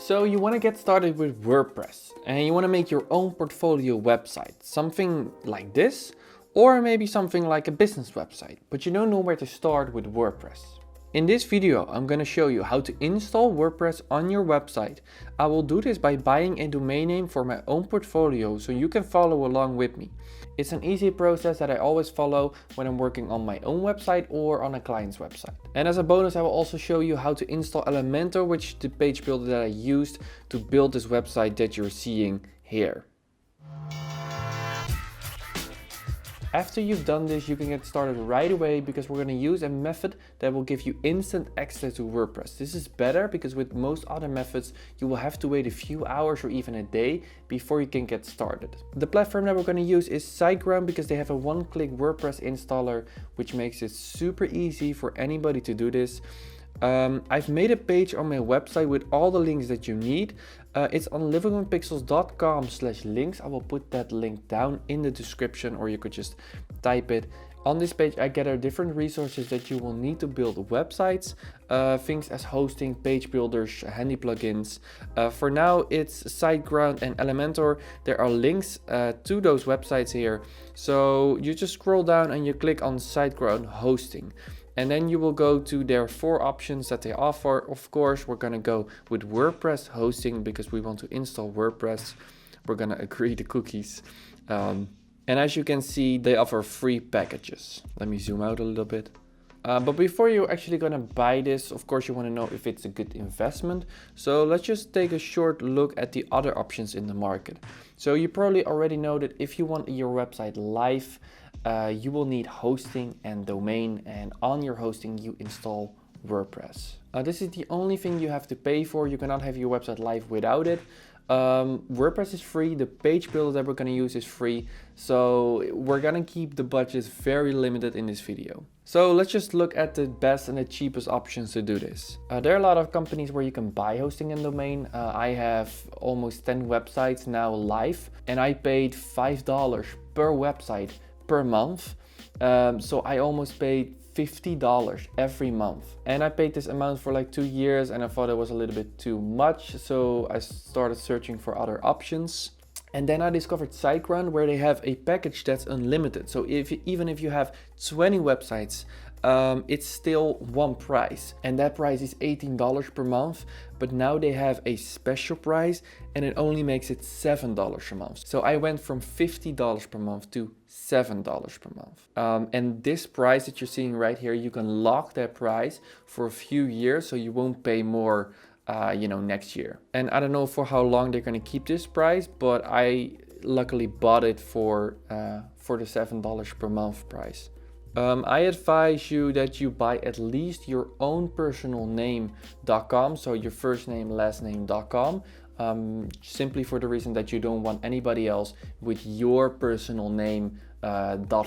So you want to get started with WordPress and you want to make your own portfolio website, something like this, or maybe something like a business website, but you don't know where to start with WordPress. In this video, I'm going to show you how to install WordPress on your website. I will do this by buying a domain name for my own portfolio so you can follow along with me. It's an easy process that I always follow when I'm working on my own website or on a client's website. And as a bonus, I will also show you how to install Elementor, which is the page builder that I used to build this website that you're seeing here. After you've done this, you can get started right away because we're going to use a method that will give you instant access to WordPress. This is better because with most other methods, you will have to wait a few hours or even a day before you can get started. The platform that we're going to use is SiteGround because they have a one-click WordPress installer, which makes it super easy for anybody to do this. I've made a page on my website with all the links that you need. It's on livingwithpixels.com/links. I will put that link down in the description, or you could just type it. On this page, I gather different resources that you will need to build websites, things as hosting, page builders, handy plugins. For now, it's SiteGround and Elementor. There are links to those websites here. So you just scroll down and you click on SiteGround hosting. And then you will go to their 4 options that they offer. Of course, we're going to go with WordPress hosting because we want to install WordPress. We're going to agree the cookies. And as you can see, they offer free packages. Let me zoom out a little bit. But before you're actually going to buy this, of course, you want to know if it's a good investment. So let's just take a short look at the other options in the market. So you probably already know that if you want your website live, you will need hosting and domain, and on your hosting you install WordPress. This is the only thing you have to pay for. You cannot have your website live without it. WordPress is free, the page builder that we're going to use is free, so we're going to keep the budget very limited in this video. So let's just look at the best and the cheapest options to do this. There are a lot of companies where you can buy hosting and domain. I have almost 10 websites now live, and I paid $5 per website per month. So I almost paid $50 every month, and I paid this amount for like 2 years, and I thought it was a little bit too much, so I started searching for other options. And then I discovered SiteGround, where they have a package that's unlimited. So even if you have 20 websites, it's still one price, and that price is $18 per month. But now they have a special price, and it only makes it $7 a month. So I went from $50 per month to $7 per month. And this price that you're seeing right here, you can lock that price for a few years, so you won't pay more next year. And I don't know for how long they're going to keep this price, but I luckily bought it for the $7 per month price. I advise you that you buy at least your own personal name.com, so your first name, last name.com, simply for the reason that you don't want anybody else with your personal name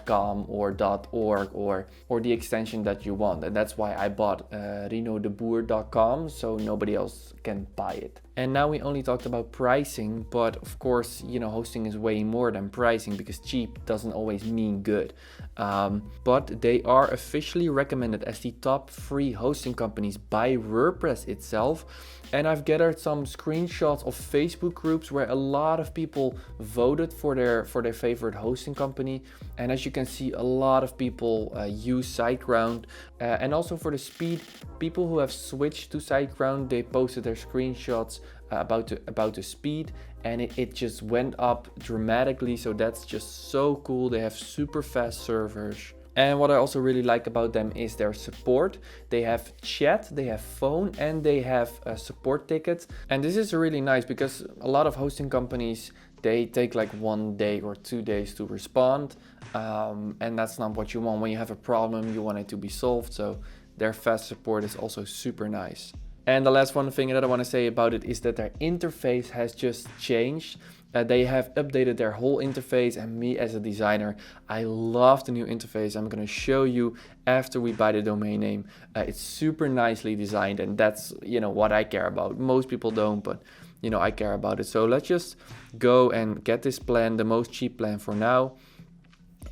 .com or .org or the extension that you want. And that's why I bought rinodeboer.com, so nobody else can buy it. And now we only talked about pricing, but of course, hosting is way more than pricing because cheap doesn't always mean good. But they are officially recommended as the top 3 hosting companies by WordPress itself. And I've gathered some screenshots of Facebook groups where a lot of people voted for their favorite hosting company. And as you can see, a lot of people use SiteGround. And also for the speed, people who have switched to SiteGround, they posted their screenshots about the speed, and it just went up dramatically. So that's just so cool. They have super fast servers. And what I also really like about them is their support. They have chat, they have phone, and they have support tickets. And this is really nice because a lot of hosting companies, they take like 1 day or 2 days to respond. And that's not what you want. When you have a problem, you want it to be solved. So their fast support is also super nice. And the last one thing that I want to say about it is that their interface has just changed. They have updated their whole interface, and me as a designer, I love the new interface. I'm going to show you after we buy the domain name. It's super nicely designed, and that's what I care about. Most people don't, but I care about it. So let's just go and get this plan, the most cheap plan for now.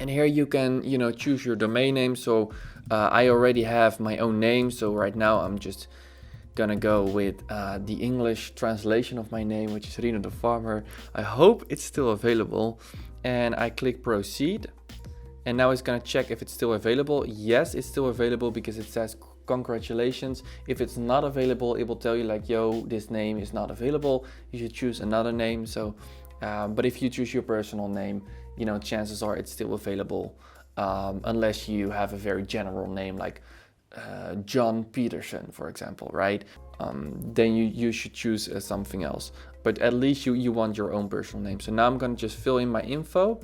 And here you can choose your domain name. So I already have my own name, so right now I'm just gonna go with the English translation of my name, which is Rino the Farmer. I hope it's still available. And I click proceed. And now it's gonna check if it's still available. Yes, it's still available because it says congratulations. If it's not available, it will tell you like, yo, this name is not available. You should choose another name. So, but if you choose your personal name, you know, chances are it's still available. Unless you have a very general name like John Peterson, for example, right? Then you should choose something else. But at least you want your own personal name. So now I'm gonna just fill in my info.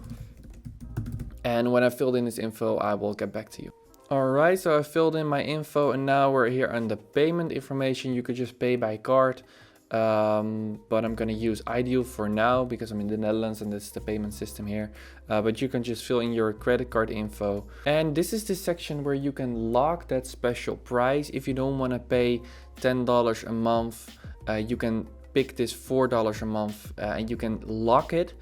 And when I filled in this info, I will get back to you. All right, so I filled in my info and now we're here on the payment information. You could just pay by card, but I'm gonna use Ideal for now because I'm in the Netherlands and this is the payment system here. But you can just fill in your credit card info. And this is the section where you can lock that special price. If you don't wanna pay $10 a month, you can pick this $4 a month and you can lock it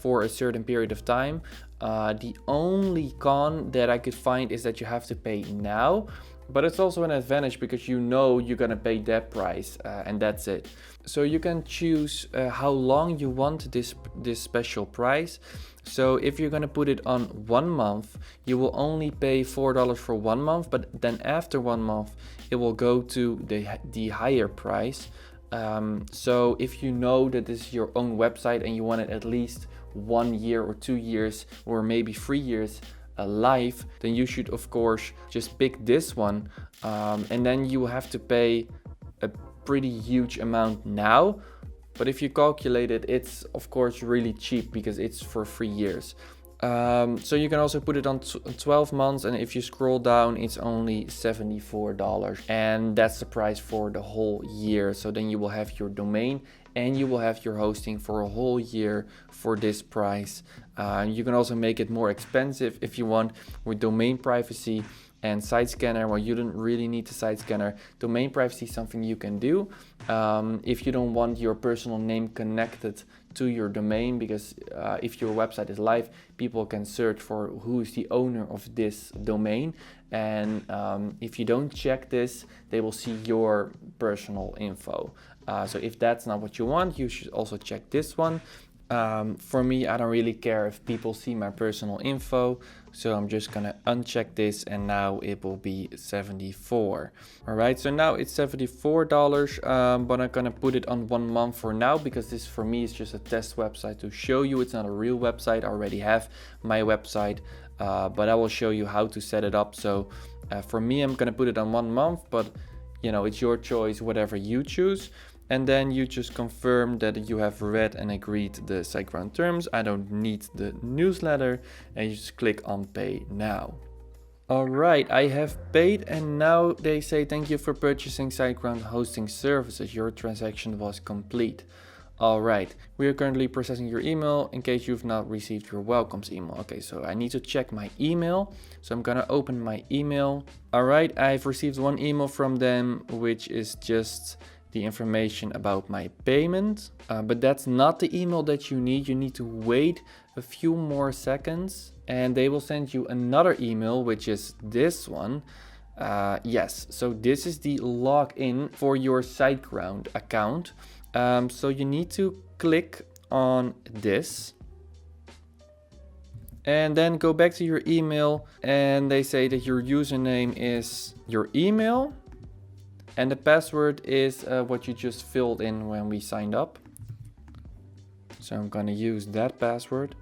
for a certain period of time. The only con that I could find is that you have to pay now, but it's also an advantage because you know you're gonna pay that price and that's it. So you can choose how long you want this special price. So if you're gonna put it on 1 month, you will only pay $4 for 1 month, but then after 1 month, it will go to the higher price. So if you know that this is your own website and you want it at least 1 year or 2 years or maybe 3 years live, then you should of course just pick this one, and then you have to pay a pretty huge amount now. But if you calculate it, it's of course really cheap because it's for 3 years. So you can also put it on 12 months, and if you scroll down, it's only $74, and that's the price for the whole year. So then you will have your domain and you will have your hosting for a whole year for this price. You can also make it more expensive if you want with domain privacy and site scanner. Well, you don't really need the site scanner. Domain privacy is something you can do if you don't want your personal name connected to your domain, because if your website is live, people can search for who is the owner of this domain, and if you don't check this, they will see your personal info. So if that's not what you want, you should also check this one. For me, I don't really care if people see my personal info, so I'm just gonna uncheck this, and now it will be 74. All right, so now it's $74, but I'm gonna put it on 1 month for now because this for me is just a test website to show you. It's not a real website. I already have my website, but I will show you how to set it up. So for me, I'm gonna put it on 1 month, but you know, it's your choice, whatever you choose. And then you just confirm that you have read and agreed the SiteGround terms. I don't need the newsletter, and you just click on pay now. All right, I have paid, and now they say thank you for purchasing SiteGround hosting services. Your transaction was complete. All right, we are currently processing your email in case you've not received your welcomes email. Okay, so I need to check my email. So I'm gonna open my email. All right, I've received one email from them, which is just the information about my payment, but that's not the email that you need. You need to wait a few more seconds and they will send you another email, which is this one. Yes, so this is the login for your SiteGround account. So you need to click on this and then go back to your email, and they say that your username is your email and the password is what you just filled in when we signed up. So I'm gonna use that password.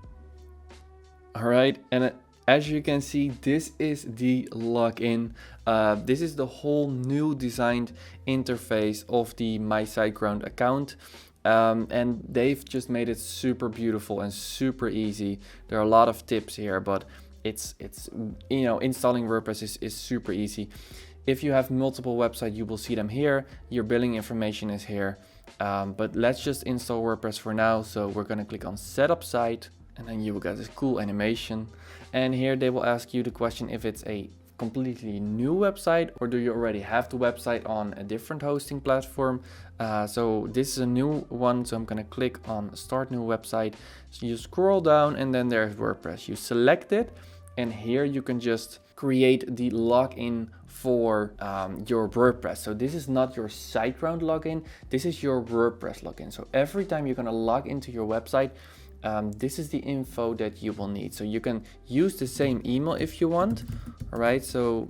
All right, and as you can see, this is the login. This is the whole new designed interface of the My SiteGround account. And they've just made it super beautiful and super easy. There are a lot of tips here, but it's you know, installing WordPress is super easy. If you have multiple websites, you will see them here. Your billing information is here. But let's just install WordPress for now. So we're gonna click on Setup Site, and then you will get this cool animation. And here they will ask you the question if it's a completely new website or do you already have the website on a different hosting platform. So this is a new one, so I'm gonna click on Start New Website. So you scroll down and then there's WordPress. You select it, and here you can just create the login for your WordPress. So this is not your SiteGround login, this is your WordPress login. So every time you're gonna log into your website, this is the info that you will need. So you can use the same email if you want. All right, so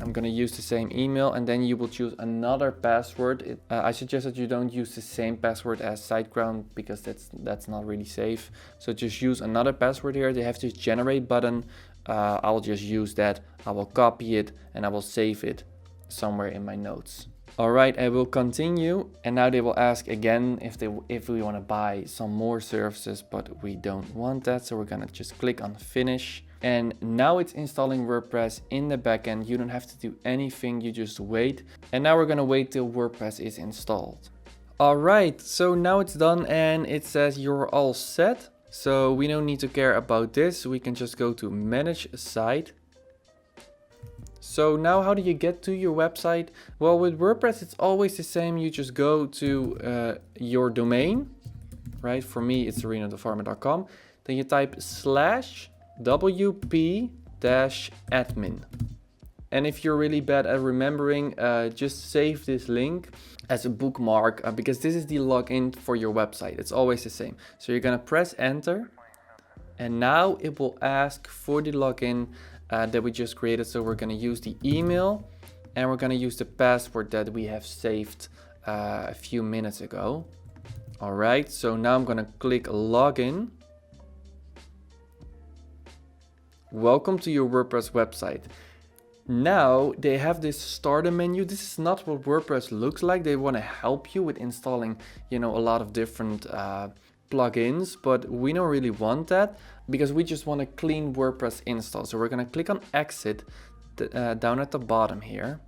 I'm gonna use the same email, and then you will choose another password. I suggest that you don't use the same password as SiteGround because that's not really safe. So just use another password here. They have this generate button. I will just use that. I will copy it and I will save it somewhere in my notes. All right, I will continue, and now they will ask again if we want to buy some more services, but we don't want that, so we're gonna just click on finish. And now it's installing WordPress in the backend. You don't have to do anything, you just wait. And now we're gonna wait till WordPress is installed. All right, so now it's done and it says you're all set. So we don't need to care about this. We can just go to manage a site. So now how do you get to your website? Well, with WordPress, it's always the same. You just go to your domain, right? For me, it's arenathefarmer.com. Then you type /wp-admin. And if you're really bad at remembering, just save this link as a bookmark because this is the login for your website. It's always the same. So you're gonna press enter, and now it will ask for the login that we just created. So we're gonna use the email and we're gonna use the password that we have saved a few minutes ago. All right, so now I'm gonna click login. Welcome to your WordPress website. Now they have this starter menu. This is not what WordPress looks like. They want to help you with installing, a lot of different plugins, but we don't really want that because we just want a clean WordPress install. So we're going to click on exit down at the bottom here.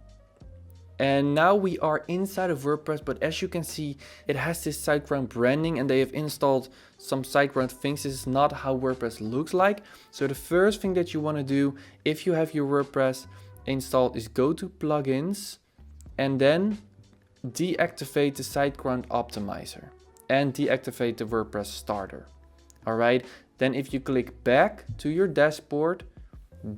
And now we are inside of WordPress, but as you can see, it has this SiteGround branding and they have installed some SiteGround things. This is not how WordPress looks like. So the first thing that you want to do if you have your WordPress installed is go to plugins and then deactivate the SiteGround optimizer and deactivate the WordPress starter. All right. Then if you click back to your dashboard,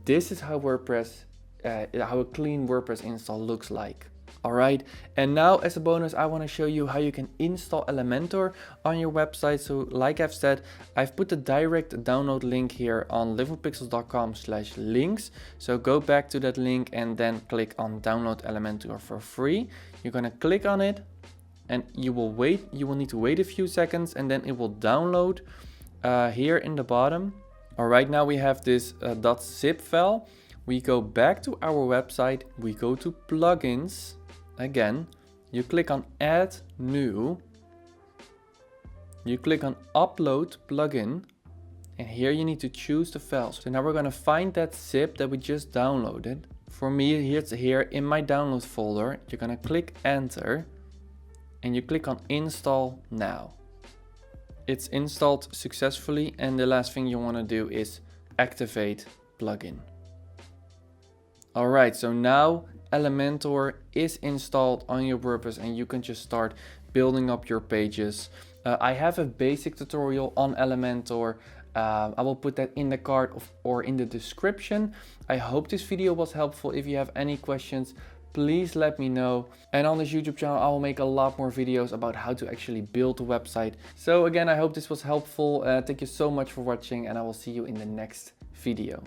this is how WordPress, how a clean WordPress install looks like. All right, and now as a bonus, I want to show you how you can install Elementor on your website. So like I've said, I've put the direct download link here on livewithpixels.com/links. So go back to that link and then click on download Elementor for free. You're going to click on it and you will wait. You will need to wait a few seconds and then it will download here in the bottom. All right, now we have this .zip file. We go back to our website, we go to plugins. Again, you click on add new, you click on upload plugin, and here you need to choose the file. So now we're gonna find that zip that we just downloaded. For me, it's here in my download folder. You're gonna click enter, and you click on install now. It's installed successfully, and the last thing you wanna do is activate plugin. All right, so now Elementor is installed on your WordPress and you can just start building up your pages. I have a basic tutorial on Elementor. I will put that in the card or in the description. I hope this video was helpful. If you have any questions, please let me know. And on this YouTube channel, I will make a lot more videos about how to actually build a website. So again, I hope this was helpful. Thank you so much for watching and I will see you in the next video.